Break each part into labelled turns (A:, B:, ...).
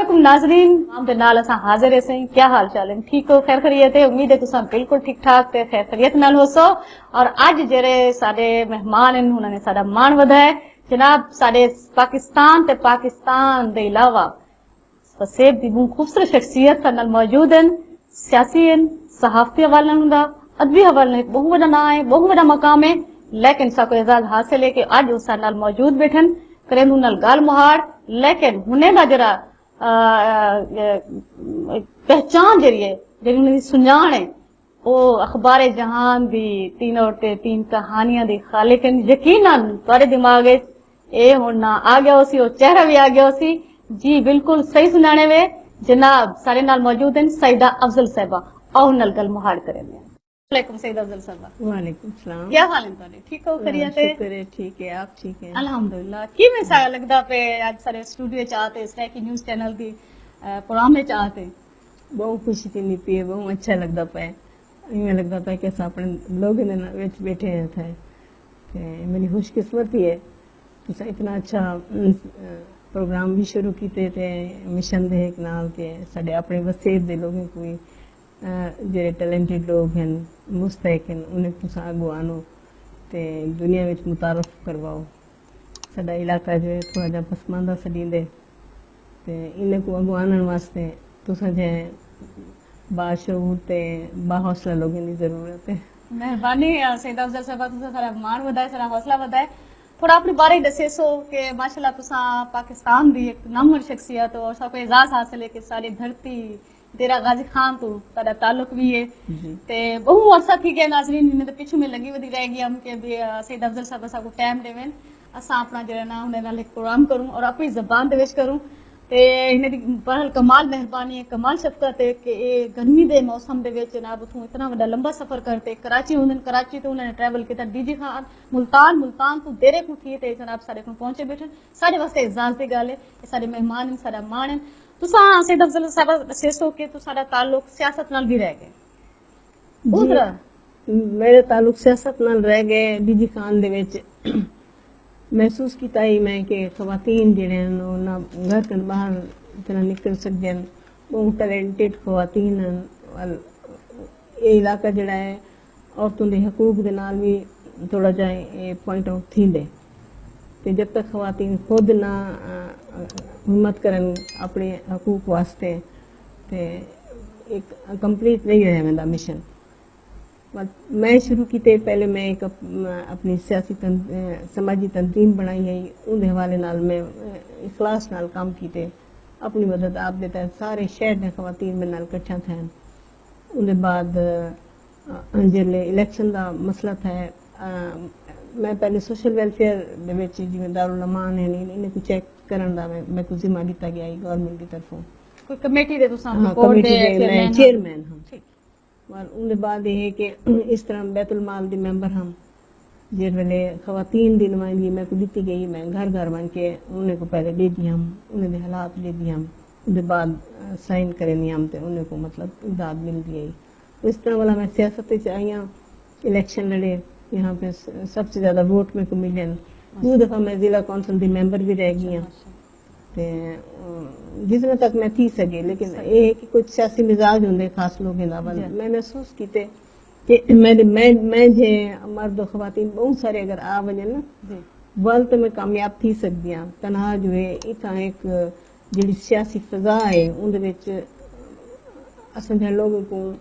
A: علیکم ناظرین ہم دے نال اساں حاضر ہیں. کیا حال چال ہے؟ ٹھیک ہو؟ خیر خیریت ہے؟ امید ہے تساں بالکل ٹھیک ٹھاک تے خیر خیریت نال ہوسو. اور اج جڑے سارے مہمان ہیں انہوں نے سارا مان ودھایا جناب سارے پاکستان تے پاکستان دے علاوہ وسیب دی خوبصورت شخصیت نال موجود ہیں. سیاسی ہیں, صحافتی حوالے ہوندا, ادبی حوالے بہت بڑا نام ہے, بہت بڑا مقام ہے, لیکن سا کو اعزاز حاصل ہے کہ اج اس نال موجود بیٹھن کریں نال گال مہاڑ. لیکن ہنے دا جڑا پہچان جڑی ہے جڑی انہاں دی سنجان ہے وہ اخبار جہان دی تین عورتیں تین کہانیاں دی خالق ہیں. یقیناً تہاڈے دماغ وچ اے ہن آ گیا اسی اور چہرہ بھی آ گیا اسی. جی بالکل صحیح سنانے وے جناب سارے نال موجود ہیں سیدہ افضل صاحبہ. آؤ نال گل مہاڑ کریں. وعلیکم سیدہ افضل صاحبہ.
B: وعلیکم السلام.
A: کیا حال ہے تہاڈے؟ ٹھیک ہو؟ خیریت ہے؟
B: شکر ہے ٹھیک ہے. آپ ٹھیک ہیں؟
A: الحمدللہ. کی میں سا لگدا پہ اج سارے اسٹوڈیو وچ آتے اس طرح کی نیوز چینل دی پروگرام وچ آتے
B: بہت خوشی تھی پی ہے, بہت اچھا لگتا پہ. میں لگتا پہ کہ اپنے لوگ بیٹھے ہیں تھے کہ میری خوش قسمتی ہے تو اتنا اچھا پروگرام بھی شروع کیتے تھے مشن دے ایک نال کے سارے اپنے وسیب دے لوگوں کو جڑے ٹیلنٹڈ لوگ ہیں مستحق ہیں انہیں تسا اگو آنو تے دنیا وچ متعارف کرواؤ. ساڈا علاقہ جو ہے تھوڑا جہا پسماندہ سڈیندے تے انہیں کو اگو آنن واسطے تسا جو باشعور تے باحوصلہ لوگوں کی ضرورت ہے.
A: مہربانی سیدہ افضل صاحبہ. تسا سارا مان ودائے سارا حوصلہ ودائے. تھوڑا اپنے بارے دسے سو کہ ماشاءاللہ تسا پاکستان دی ایک نامور شخصیت ہو اور سب کو اعزاز حاصل ہے کہ ساری دھرتی تیرا غازی خان تو تیرا تعلق بھی ہے تے بہت عرصہ تھی گیا. ناظرین نے تو پیچھے میں لگی ودی رہ گیا ہم کہ سیدہ افضل صاحبہ سا کو ٹائم دیویں اساں اپنا جڑا نام انہاں نال ایک پروگرام کروں اور اپنی زبان دے وچ کروں تے انہاں دی بہرحال کمال مہربانی ہے کمال شفقت ہے کہ اے گرمی دے موسم دے وچ جناب اتھوں اتنا بڑا لمبا سفر کرتے کراچی ہوندن کراچی تو انہوں نے ٹریول کیتا ڈی جی خان ملتان ملتان تو دیرے کو تھی تے جناب سارے کو پہنچے بیٹھے سارے واسطے اعزاز دی گل ہے کہ سارے مہمان ہیں سارا مان ہیں. تساں سیدہ افضل صاحبہ دسو کہ تو سارا تعلق سیاست نال بھی رہ گئے.
B: جی میرے تعلق سیاست نال رہ گئے. ڈی جی خان دے وچ محسوس کیتا ہی میں کہ خواتین جڑے ہیں انہاں گھر کن باہر اتنا نکل سکتے ہیں بہت ٹیلنٹڈ خواتین ہیں. یہ علاقہ جڑا ہے عورتوں کے حقوق دے نال بھی تھوڑا جا پوائنٹ آؤٹ تھیندے تے جب تک خواتین خود نہ ہمت کرن اپنے حقوق واسطے تے ایک کمپلیٹ نہیں رہے میرا مشن. میں شروع کیتے پہلے میں ایک اپنی سیاسی سماجی تنظیم بنائی ہے ان حوالے نال میں اخلاص نال کام کیتے اپنی مدد آپ دیتا ہے سارے شہر نے خواتین میں نال کٹھا تھے. ان بعد جلے الیکشن دا مسئلہ تھا میں پہلے سوشل ویلفیئر دے وچ جویں دارالمان ہے انہیں کو چیک کرن دا میں کو ذمہ دیتا گیا گورنمنٹ کی طرفوں
A: کوئی کمیٹی دے تساں
B: رپورٹ دے میں چیئرمین ہوں. اور ان بعد یہ ہے کہ اس طرح بیت المال دی ممبر ہم جس ویلے خواتین دی نمائندگی میں کو دیتی گئی میں گھر گھر بن کے انہیں کو پہلے دے دی ہم انہیں دے حالات دے دی ہم ان بعد سائن کرنی ہم تے انہیں کو مطلب امداد مل گئی. اس طرح والا میں سیاست سے آئی ہوں الیکشن لڑے یہاں پہ سب سے زیادہ ووٹ میں کو ملے. دو دفعہ میں ضلع کونسل دی ممبر بھی رہ گئی ہوں جتنا تک میں تھی سکے. لیکن یہ ہے کہ کچھ سیاسی مزاج ہوں خاص لوگ میں محسوس کیتے کہ میں جے مرد و خواتین بہت سارے اگر آ وجن نا ول تو میں کامیاب تھی سکتی ہوں. تنہا جو ہے اتنا ایک جڑی سیاسی فضا ہے اندر اصل لوگوں کو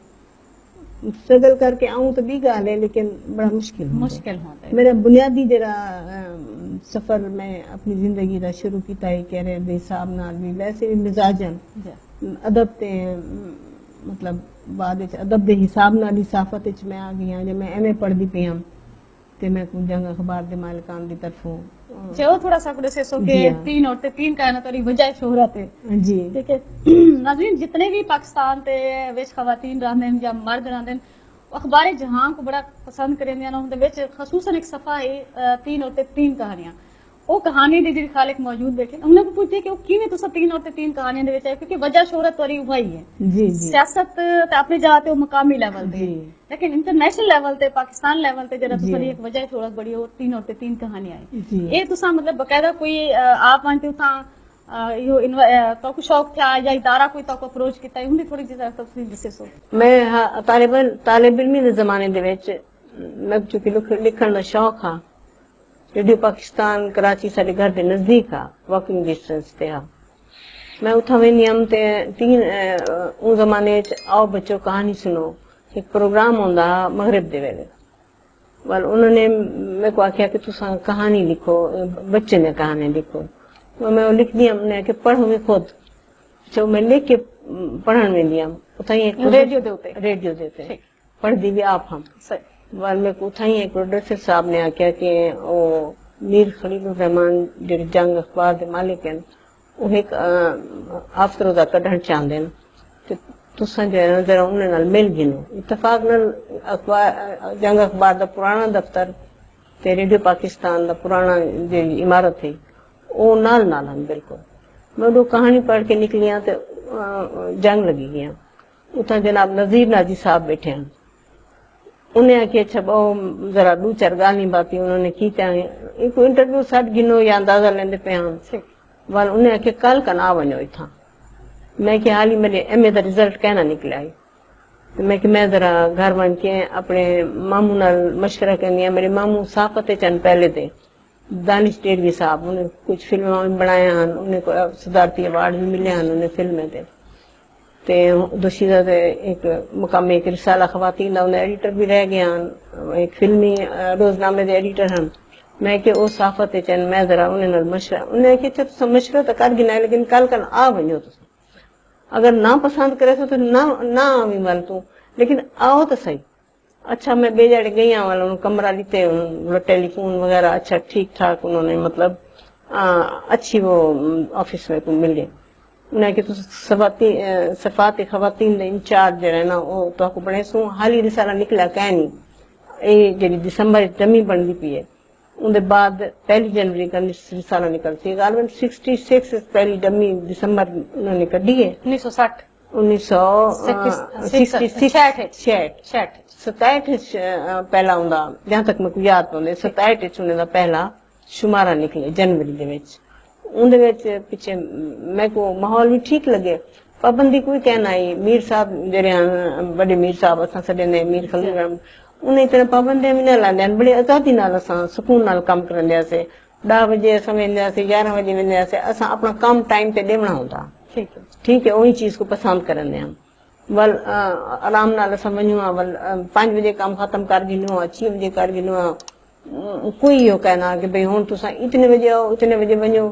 B: اسٹرگل کر کے آؤں تو بھی گال ہے لیکن بڑا مشکل ہوتا ہے. میرا بنیادی جڑا سفر میں اپنی زندگی کا شروع کیتا ہے کیریئر دے حساب نال بھی ویسے بھی مزاجن ادب تے مطلب بعد ادب دے حساب نال صحافت وچ میں آ گئی ہوں. جب میں ایم اے پڑھدی پئی ہوں تے میں کو جنگ اخبار دے مالکان دی طرفوں
A: جو تھوڑا سا کچھ سو کہ تین عورتیں تین کائنات اور وجہ شہرت ہے.
B: جی
A: دیکھیں ناظرین جتنے بھی پاکستان تے وچ خواتین رہندے ہیں یا مرد رہندے ہیں اخبار جہاں کو بڑا پسند کریں دے انہاں دے وچ خصوصاً ایک صفحہ ہے تین عورتیں تین کہانیاں. وہ کہانی دی جڑی خالق موجود بیٹھے انہوں نے پوچھے کہ وہ کیویں تساں تین عورتیں تین کہانیاں دے وچ آئے کیونکہ وجہ شہرت وری وہی ہے.
B: جی
A: سیاست تے اپنے جاتے وہ مقامی لیول تے لیکن انٹرنیشنل لیول تے پاکستان لیول تے جڑا تساں ایک وجہ شہرت بڑی اور تین عورتیں تین کہانیاں آئی یہ تساں مطلب باقاعدہ کوئی آپ وانتے تھا تو شوق تھا یا ادارہ کوئی تو اپروچ کیتا ہے انہیں تھوڑی جی تفصیل دسے سو.
B: میں طالب علمی دے زمانے دے وچ میں چونکہ لکھن دا شوق ہا. ریڈیو پاکستان کراچی سارے گھر دے نزدیک ہا, واکنگ ڈسٹینس تے ہا. میں اتھا وینی ہم تے ان زمانے وچ آؤ بچوں کہانی سنو ایک پروگرام ہوندا مغرب دے ویلے. ول انہوں نے میں کو آخیا کہ تساں کہانی لکھو, بچے نے کہانی لکھو. میں لکھ دی ہم نے کہ پڑھوں میں خود جو میں لکھ کے پڑھن میں دیا ریڈیو دیتے پڑھ دی بھی آپ ہم. ول میں کو اتھا ہی ایک پروڈیوسر صاحب نے آخیا کہ وہ میر خلیل الرحمان جو جنگ اخبار دے مالک ہیں وہ ایک آفتر دا کڈھن چاہتے ہیں کہ تساں جو ہے نا ذرا انہوں نے مل گنو. اتفاق نال جنگ اخبار دا پرانا دفتر تے ریڈیو پاکستان دا پرانا جو عمارت ہے وہ نال ہم بالکل. میں وہ کہانی پڑھ کے نکلی ہوں تو جنگ لگی گیا. اتنا جناب نذیر ناجی صاحب بیٹھے ہیں. انہیں آخیا اچھا ذرا دو چار گالی باتی انہوں نے کی چاہے ایک انٹرویو سٹ گنو یا اندازہ لیندے پہ ہاں. وال انہیں آخیا کل کا نہ ونو اتھا. میں کہ حال ہی میرے ایم اے دا رزلٹ کہنا نکلا ہے. میں کہ میں ذرا گھر ون کے اپنے ماموں نال مشورہ کرنی ہے. میرے ماموں صافت چند پہلے تھے دانش ڈیروی صاحب, انہیں کچھ فلمیں بنایا ہیں, انہیں صدارتی ایوارڈ بھی ملے ہیں انہیں فلمیں دے. تے دوشیدہ دے ایک مقامی ایک رسالہ خواتین دا انہیں ایڈیٹر بھی رہ گیا ہیں, ایک فلمی روزنامے دے ایڈیٹر ہیں. میں کہ او صافت چند میں ذرا انہیں مشورہ انہیں کہ اچھا مشورہ تو کر گنا ہے لیکن کل کل آ ونجو تو اگر نہ پسند کرے تو نہ آویں ول تو لیکن آؤ تو صحیح. اچھا میں بے جڑے گئی ہوں والا کمرہ لیتے ٹیلی فون وغیرہ اچھا ٹھیک ٹھاک انہوں نے مطلب اچھی وہ آفس میں مل گئے. انہیں کہ صفات خواتین دے انچارج جو ہے نا وہ تو بڑے سو حالی رسالہ نکلا کہ نہیں یہ جی دسمبر جمی بنتی پی ہے. اندر بعد 1 جنوری کا رسالہ نکلتی ہے غالباً 66 پہلی ڈمی دسمبر انہوں نے کڈی ہے 1967 پہلا ہوں جہاں تک میں یاد پہ 67 انہیں دا پہلا شمارہ نکلے جنوری دے وچ. اندر پیچھے میں کو ماحول بھی ٹھیک لگے. پابندی کوئی کہنا ہے میر صاحب جڑے بڑے میر صاحب اساں سڈے نے میر خلیل انہیں اتنے پابندیاں بھی نہ لاندے بڑی آزادی نال اساں سکون نال کام کرندے سے. 10 بجے اساں ویندے سے 11 بجے ویندے سے اساں اپنا کام ٹائم تے دیونا ہوندا. ٹھیک ہے وہی چیز کو پسند کرندے ہیں. ول آرام نال اساں ونجو ول 5 بجے کام ختم کر گنو 6 بجے کر گنو. کوئی یہ کہنا کہ بھئی ہن تساں اتنے بجے آؤ اتنے بجے ونجو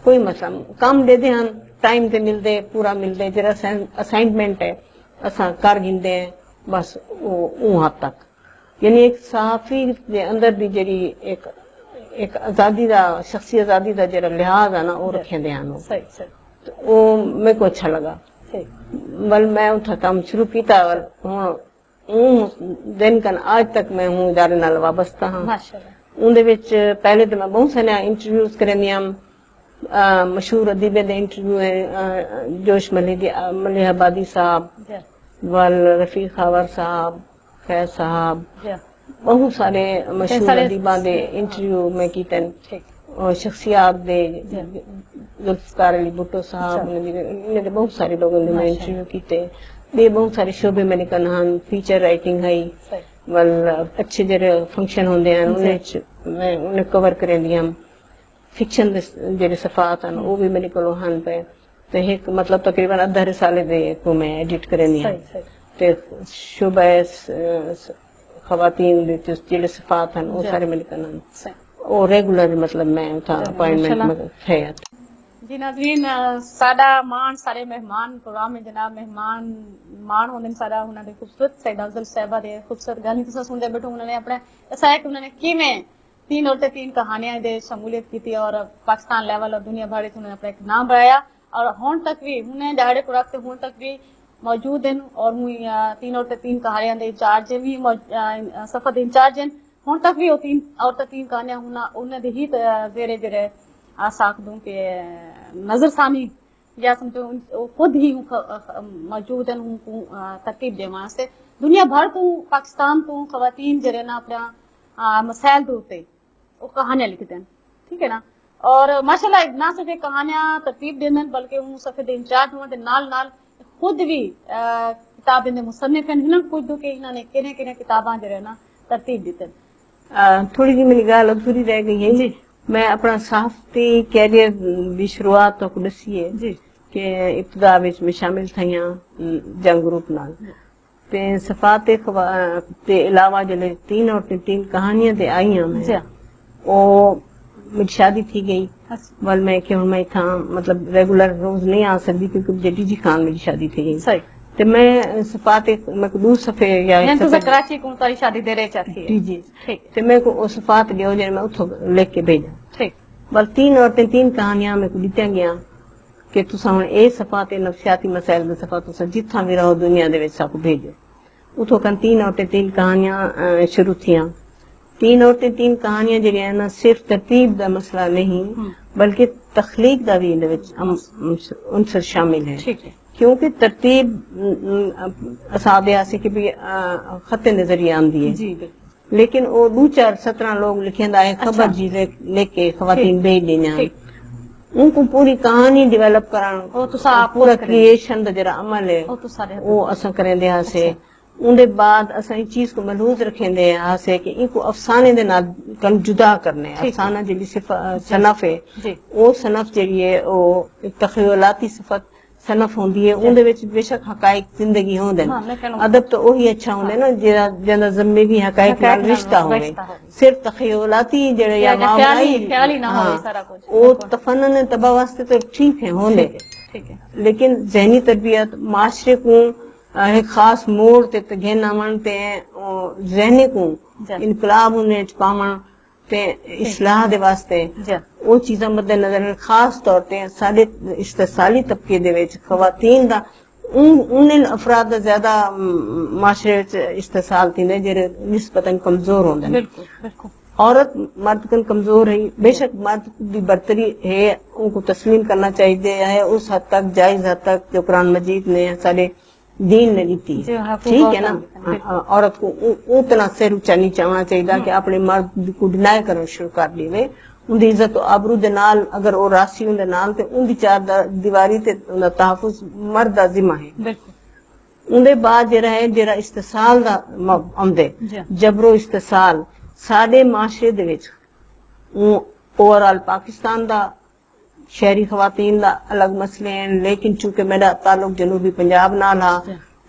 B: کوئی مسئلہ کام دے دے ہیں ٹائم تے ملدے پورا ملدے جڑا اسائنمنٹ ہے اساں کر گھندے ہیں بس وہ حد تک. یعنی ایک صحافی دے اندر دی جڑی ایک آزادی دا شخصی آزادی دا جڑا لحاظ ہے نا وہ رکھے دے ہیں وہ میرے کو اچھا لگا. بل میں اتھا کام شروع کیتا دن کن آج تک میں ہوں ادارے نال وابستہ ہاں. اندے وچ پہلے تو میں بہت سارے انٹرویوز کرنی ہوں. مشہور ادیبے دے انٹرویو ہے جوش ملیح آبادی صاحب ول رفیق خاور صاحب فیض صاحب بہت سارے مشہور ادیباں دے انٹرویو میں کیتے اور شخصیات دے ذوالفقار علی بھٹو صاحب انہیں دے بہت سارے لوگوں نے میں انٹرویو کیتے. دے بہت سارے شعبے میں نکلنا ہن فیچر رائٹنگ ہے ول اچھے جڑے فنکشن ہوندے ہیں انہیں کور کریں دی ہم. فکشن جڑے صفحات ہیں وہ بھی میرے کو ہن پہ تے ایک مطلب تقریباً ادھا رسالے دے کو میں ایڈٹ کرنی ہوں تے شعبہ خواتین دے جڑے صفحات ہیں وہ سارے میرے کو اور ریگولر مطلب میں اتھا اپائنٹمنٹ میں ہے.
A: جی ناظرین ساڈا مان سارے مہمان پروگرام میں جناب مہمان ہوندے سارا انہاں دے خوبصورت سید افضل صاحبہ دے خوبصورت گل تساں سنتے بیٹھو. انہوں نے اپنے ایسا ہے کہ انہوں نے کیویں 3 عورتیں 3 کہانیاں دے شمولیت کی تھی اور پاکستان لیول اور دنیا بھر انہوں نے اپنا ایک نام بنایا اور ہون تک بھی انہیں دہاڑے خوراک سے ہون تک بھی موجود ہیں اور 3 عورتیں 3 کہانیاں دے انچارج بھی صفحہ دے انچارج ہیں ہون تک بھی وہ 3 عورتیں 3 کہانیاں انہیں دے ہی زیرے جڑے آساک دوں کہ نظر ثانی یا سمجھو خود ہی موجود ہیں ترتیب دے واسطے دنیا بھر تو پاکستان تو خواتین جڑے نا اپنا مسائل دے وہ کہانیاں لکھتے ہیں. ٹھیک ہے نا. اور ماشاءاللہ نہ صرف کہانیاں ترتیب دیندن بلکہ وہ صفحے دے انچارج ہون تے نال نال خود بھی کتاب دے مصنف ہیں ہنن خود کہ انہوں نے کنے کنے کتاباں جو ہے نا ترتیب دیتے.
B: تھوڑی جی میری گل ادھوری رہ گئی ہے جی. میں اپنا صحافتی کیریئر دی شروعات تو دسی ہے
A: جی
B: کہ ابتدا وچ میں شامل تھیاں جنگ گروپ نال تے صفات تے علاوہ جلے 3 عورتیں 3 کہانیاں تے آئیاں میں او میری شادی تھی گئی ول میں کہ ہن میں تھا مطلب ریگولر روز نہیں آ سکتی کیونکہ ڈی جی خان میری شادی تھی گئی.
A: صحیح.
B: تے میں صفات مقدوس صفحے یا
A: تو کراچی کو تاری شادی دے رہے چاہتی ہے.
B: جی
A: ٹھیک.
B: تے میں کو او صفات دیو جے میں اتھوں لکھ کے بھیجا.
A: ٹھیک.
B: بل 3 عورتیں 3 کہانیاں میں کو دتیاں گیا کہ تساں ہن اے صفات نفسیاتی مسائل دے صفات تساں جتھاں بھی رہو دنیا دے وچ سب بھیجو. اتھوں کن 3 عورتیں 3 کہانیاں شروع تھیاں. 3 عورتیں 3 کہانیاں جڑیاں نا صرف ترتیب دا مسئلہ نہیں بلکہ تخلیق دا بھی ان وچ عنصر شامل ہے.
A: ٹھیک ہے. کیونکہ
B: ترتیب اصحاب ایسے کہ بھی خط نظریہ آندی ہے
A: جی
B: لیکن وہ 2-4-17 لوگ لکھیں آئے خبر جی لے کے خواتین بھیج دینا ان کو پوری کہانی ڈیولپ کرنا پورا کریشن دا جڑا عمل ہے وہ اساں کریں دے ہاسے. ان دے بعد اساں اس چیز کو ملحوظ رکھیں دے ہاسے کہ ان کو افسانے دے نال کن جدا کرنے. افسانہ جڑی صنف ہے وہ صنف جڑی ہے وہ تخیلاتی صفت صنف ہوندی ہے ان دے وچ بے شک حقائق زندگی ہوندے ادب تو وہی اچھا ہوندے نا جندا ضمنی بھی حقائق نال رشتہ ہوے. صرف تخیلاتی جڑے یا
A: خیالی نہ ہوے سارا کچھ
B: او تفنن تباہ واسطے تو ٹھیک ہے ہوندے لیکن ذہنی تربیت معاشرے کو ایک خاص موڑ تے گھنا من تے ذہنی کو انقلاب انہیں پاون تے اصلاح دے واسطے وہ چیزاں مد نظر خاص طور تے سارے استثالی طبقے دے وچ خواتین دا ان افراد دا زیادہ معاشرے وچ استحصال تھیندے جڑے نسبتاً کمزور ہوندے.
A: بالکل بالکل.
B: عورت مرد کن کمزور ہے بے شک مرد دی برتری ہے ان کو تسلیم کرنا چاہیے ہے اس حد تک جائز حد تک جو قرآن مجید نے سارے دین نے دیتی. ٹھیک ہے نا. عورت کو اتنا سر اونچا نہیں چاہنا چاہیے کہ اپنے مرد کو ڈینائی کرنا شروع کر دیوے. ان دی عزت و آبرو دے نال اگر او راسی ان دے نال تے ان دی 4 دیواری تے ان دا تحفظ مرد دا ذمہ ہے. بالکل. ان دے بعد جڑا ہے جڑا استحصال دا آمدے جبر و استحصال سارے معاشرے دے وچ اوورال پاکستان دا شہری خواتین دا الگ مسئلے ہیں لیکن چونکہ میرا تعلق جنوبی پنجاب نال ہا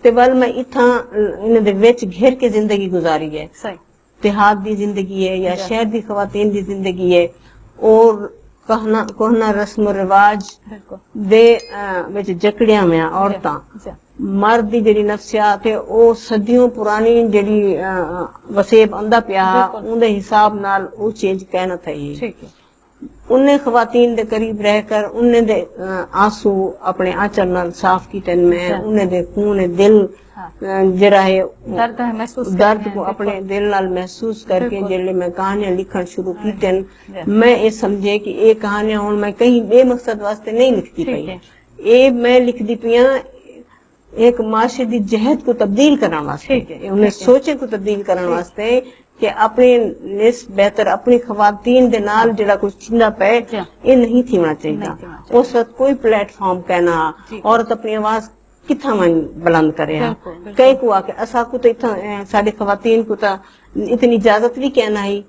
B: تے ول میں اتھاں ان دے وچ گھر کے زندگی گزاری ہے. دیہات دی زندگی ہے یا شہر دی خواتین دی زندگی ہے اور کہنا رسم و رواج دے وچ جکڑیاں میں عورتاں مرد دی جڑی نفسیات ہے او صدیوں پرانی جڑی وسیب آندا پیا ان دے حساب نال او چینج کہنا تھئی. انہیں خواتین دے قریب رہ کر انہیں دے آنسو اپنے آنچل نال صاف کیتن میں انہیں دے خون دل جڑا ہے درد کو اپنے دل نال محسوس کر کے جڑے میں کہانیاں لکھن شروع کیتن میں یہ سمجھے کہ یہ کہانیاں ہن میں کہیں بے مقصد واسطے نہیں لکھتی پئی. یہ میں لکھتی پیاں ایک معاشرے دی جہد کو تبدیل کرنے واسطے انہیں سوچے کو تبدیل کرنے واسطے کہ اپنے نس بہتر اپنی خواتین دے نال جڑا کچھ چندا پے یہ نہیں تھینا چاہیے. اس وقت کوئی پلیٹ فارم کہنا عورت اپنی آواز کتھاں بلند کرے کئی کو آ کے اسا کو تو سارے خواتین کو تو اتنی اجازت بھی کہنا ہی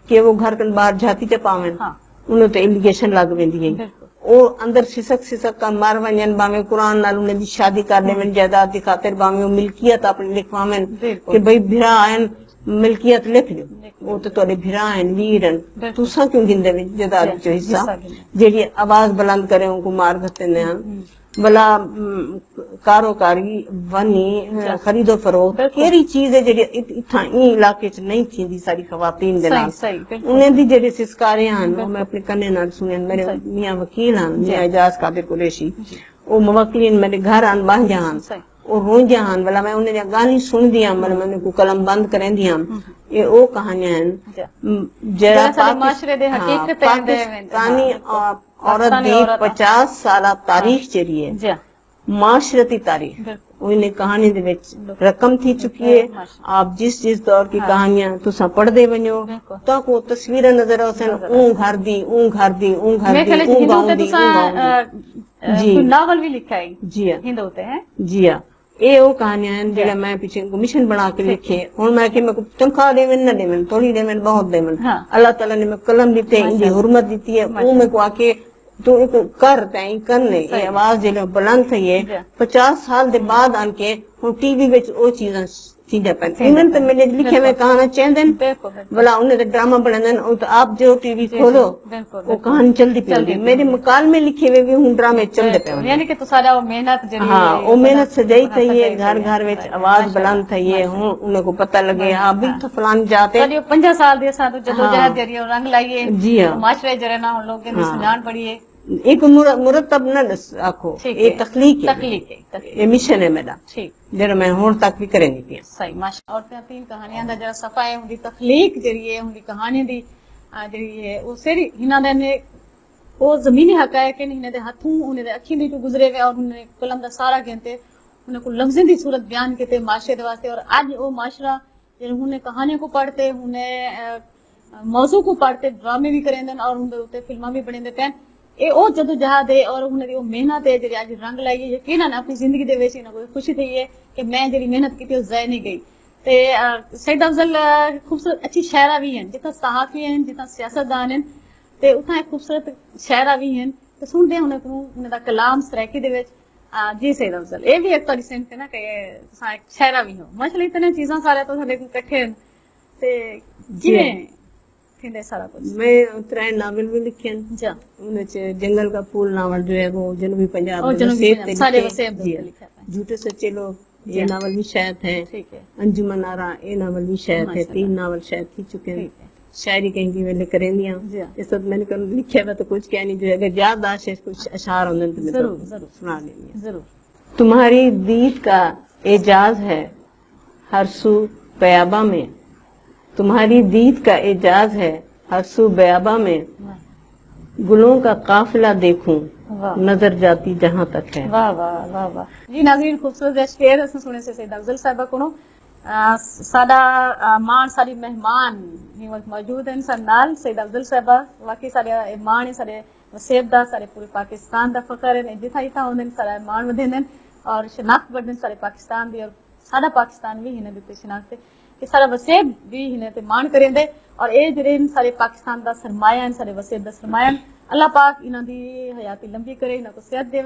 B: کہ وہ گھر کے باہر جاتی تے پاویں انہوں تو ایلیگیشن لگ ویندی ہے او اندر سسک کا مار ونجن باویں قرآن نال انہیں دی شادی کرنے میں جائیداد دی خاطر باویں ملکیت اپنی لکھواویں کہ بھئی بھرا آئن ملکیت لکھ دیو وہ تو تھوڑے بھرا ہیں ویرن تساں کیوں گندے جائیداد جو حصہ جیڑی آواز بلند کرے ان کو مار دتے نے بلا کاروکاری ونی خرید و فروخت کیڑی چیز ہے جڑی اتھاں این علاقے چ نہیں تھیندی ساری خواتین دے نال انہیں دی جڑے سسکارے ہیں وہ میں اپنے کنے نال سنن میرے میاں وکیل ہیں میاں اعجاز قادر قریشی وہ موکلین میرے گھر آن باہ جہان وہ رون جہان بلا میں انہیں گانی سن دیا میں انہیں کو قلم بند کریں دیا یہ او کہانیاں ہیں جڑا پاکستانی عورت دی 50 سالہ تاریخ چری ہے معاشرتی تاریخ انہیں کہانی دے وچ رقم تھی چکی ہے. آپ جس دور کی کہانیاں تساں پڑھ دے ونجو تو کو تصویراں نظر آسن اون گھر دی اون گھر دی اون گھر دی اون گاؤں دی جی
A: ناول بھی لکھا ہے
B: جی
A: ہندو تے ہیں
B: جی ہاں یہ وہ کہانیاں ہیں جڑا میں پیچھے مشن بنا کے لکھے. ہوں میں کہ میں تنخواہ دے نہ دے تھوڑی دے بہت دے اللہ تعالیٰ نے میں قلم دیتے ان کی حرمت دیتی ہے. وہ میں کو آ کے تو کر تائیں کرنے یہ آواز جلو بلند تھی ہے 50 سال دے بعد آن کے ہوں ٹی وی وچ او چیزاں تھیندے پن انہن تے میں لکھے میں کہانا چاہندن بلا انہیں تے ڈرامہ بناندن تو آپ جو ٹی وی کھولو وہ کہانی چلدی پئی میرے مکالمے لکھے ہوئے بھی ہوں ڈرامے چلدے پئے
A: یعنی کہ تو سارا وہ محنت جڑی
B: ہاں وہ محنت سجائی تھی ہے گھر گھر وچ آواز بلند تھی ہے ہوں انہیں کو پتہ لگے ہاں بھی تو فلان جاتے
A: 50 سال دے ساتھ جدوجہد جڑی رنگ لائیے
B: جی ہاں
A: معاشرے جڑے نا لوگ دی سنجان پڑی ہے.
B: ایک مرتب نہ آخو یہ تخلیق ہے یہ مشن ہے میرا جڑا میں ہون تک بھی کریں گی
A: صحیح ماشاء. اور 3 کہانیاں دا جڑا صفحہ ہے اندی تخلیق جڑی ہے اندی کہانی دی جڑی ہے وہ سری ہنا دے وہ زمینی حقائق ہیں ہنے دے ہتھوں انہیں دے اکھیں دی تو گزرے ہوئے اور انہیں قلم دا سارا گنتے انہیں کو لفظیں دی صورت بیان کیتے معاشرے دے واسطے. اور آج وہ معاشرہ انہیں کہانیوں کو پڑھتے انہیں موضوع کو پڑھتے ڈرامے بھی کریں دن اور انہیں فلماں بھی بنے دیتے ہیں. اے او جدوجہد ہے اور انہیں دی وہ محنت ہے جڑی اج رنگ لائی ہے. یقیناً اپنی زندگی دے وچ انہاں کو خوشی تھی ہے کہ میں جڑی محنت کیتی وہ ضائع نہیں گئی. تے سید افضل خوبصورت اچھی شاعرہ بھی ہیں جتنا صحافی ہیں جتنا سیاستدان ہیں تے اتنا ایک خوبصورت شاعرہ بھی ہیں. تے سنتے ہیں انہیں دا کلام سرائکی دے وچ جی سید افضل یہ بھی ایک طرح سے نا کہ تساں ایک شاعرہ بھی ہو ماشاءاللہ اتنے چیزاں سارے تو سارے اکٹھے ہیں تے کیویں تھیندے سارا کچھ. میں 3 ناول بھی لکھے ہیں جا ان جنگل کا پھول ناول جو ہے وہ جنوبی پنجاب سارے وسیب لکھا ہے.
B: جھوٹے سچے لوگ یہ ناول بھی شاید ہے. انجمن آرا یہ ناول بھی شاید ہے. 3 ناول شاید تھی چکے ہیں. شاعری کہیں کی ویلے کریں دیاں اس وقت میں نے لکھا ہوا تو کچھ کہہ نہیں جو اگر یادداشت ہے کچھ اشعار ہوندے تو میں ضرور سنا دیں ضرور. تمہاری دید کا اعجاز ہے ہر سو بیاباں میں تمہاری دید کا اعجاز ہے ہر سو بیاباں میں گلوں کا قافلہ دیکھوں نظر جاتی جہاں تک ہے.
A: واہ واہ واہ واہ جی ناظرین خوبصورت شعر اس سنے سے سید افضل صاحبہ کو ساڈا مان ساری مہمان موجود ہیں سن نال سید افضل صاحبہ واقعی سارے مان سارے وسیب دا سارے پورے پاکستان دا فخر ہے جتھا جتھا ہوندے سارے مان ودھیندے اور شناخت بڑھدے سارے پاکستان دی اور ساڈا پاکستان بھی ہنے دتے شناخت کہ سارا وسیب بھی ہنے تے مان کریندے اور اے جڑے سارے پاکستان دا سرمایہ ہیں سارے وسیب دا سرمایہ اللہ پاک انہاں دی حیاتی لمبی کرے انہاں کو صحت دے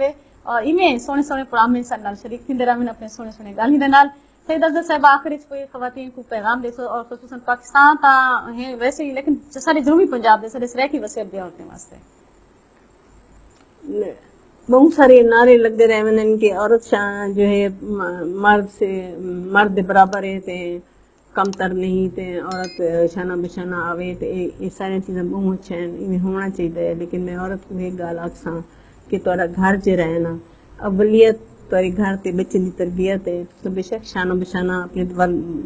A: اور ایویں سونے سونے پروگرام سن نال شریک تھیندے رہن اپنے سونے سونے گالیاں دے نال. سید افضل صاحب آخر کوئی خواتین کو پیغام دے سو اور خصوصاً پاکستان تا ہے ویسے ہی لیکن سارے جنوبی پنجاب دے سارے سرائکی وسیب دے عورتیں واسطے
B: بہت سارے نعرے لگتے رہے ہیں کہ عورت جو ہے مرد برابر ہے تے کم تر نہیں تے عورت شانہ بشانہ آوے تے یہ ساری چیزیں بہت اچھا ہیں ہونا چاہیے. لیکن میں عورت کو ایک گال آکھساں کہ تہاڈا گھر چ رہنا اولیت تاری گھر تے بچے دی تربیت ہے تو بے شک شانہ بشانہ اپنے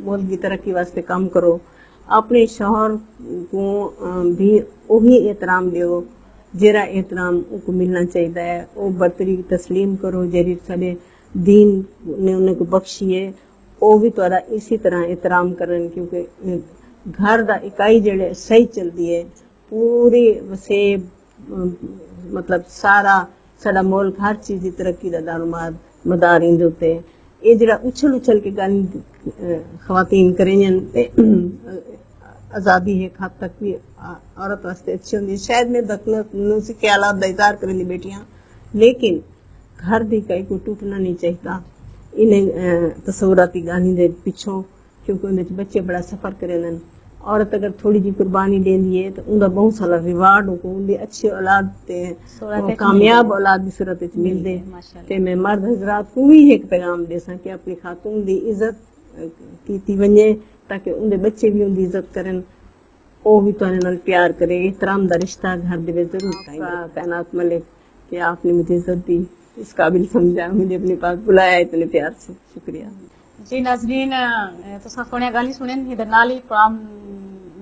B: ملک کی ترقی واسطے کام کرو. اپنے شوہر کو بھی وہی احترام دیو جیرا احترام کو ملنا چاہیے ہے. وہ برتری تسلیم کرو جیری سارے دین نے انہیں کو بخشی ہے وہ بھی تھوڑا اسی طرح احترام کرن کیونکہ گھر دا اکائی جڑے صحیح چلتی ہے پوری وسیب مطلب سارا ملک ہر چیز کی ترقی دا داروماد مدار ہوتے یہ جڑا اچھل کے گل خواتین کریں آزادی ہے حد تک بھی عورت واسطے اچھی ہوندی شاید میں دکنوں کے آلات دا اظہار کریں دی بیٹیاں لیکن گھر دی کئی کو ٹوٹنا نہیں چاہیتا انہیں تصوراتی گانی دے پیچھوں کیونکہ انہیں بچے بڑا سفر کریں عورت اگر تھوڑی جی قربانی دینی ہے تو ان کا بہت سارا ریوارڈ ہو ان کی اچھی اولاد تے کامیاب اولاد کی صورت مل دے. تے میں مرد حضرات کو بھی ایک پیغام دے ساں کہ اپنی خاتون دی عزت کیتی ونجے تاکہ ان دے بچے بھی ان دی عزت کرن او بھی تو نال پیار کرے. احترام دا رشتہ گھر دے وچ ضرور قائم. کائنات ملک کہ آپ نے مجھے عزت دی اس قابل سمجھا مجھے اپنے پاس بلایا اتنے پیار سے شکریہ.
A: جی ناظرین تساں سونے گالی سنیں ادھر نال ہی پروگرام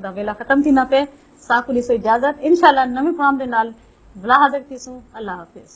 A: دا ویلا ختم تھی نہ پہ ساکو لی سو اجازت انشاءاللہ نویں پروگرام دے نال بلا حاضر تھی سوں. اللہ حافظ.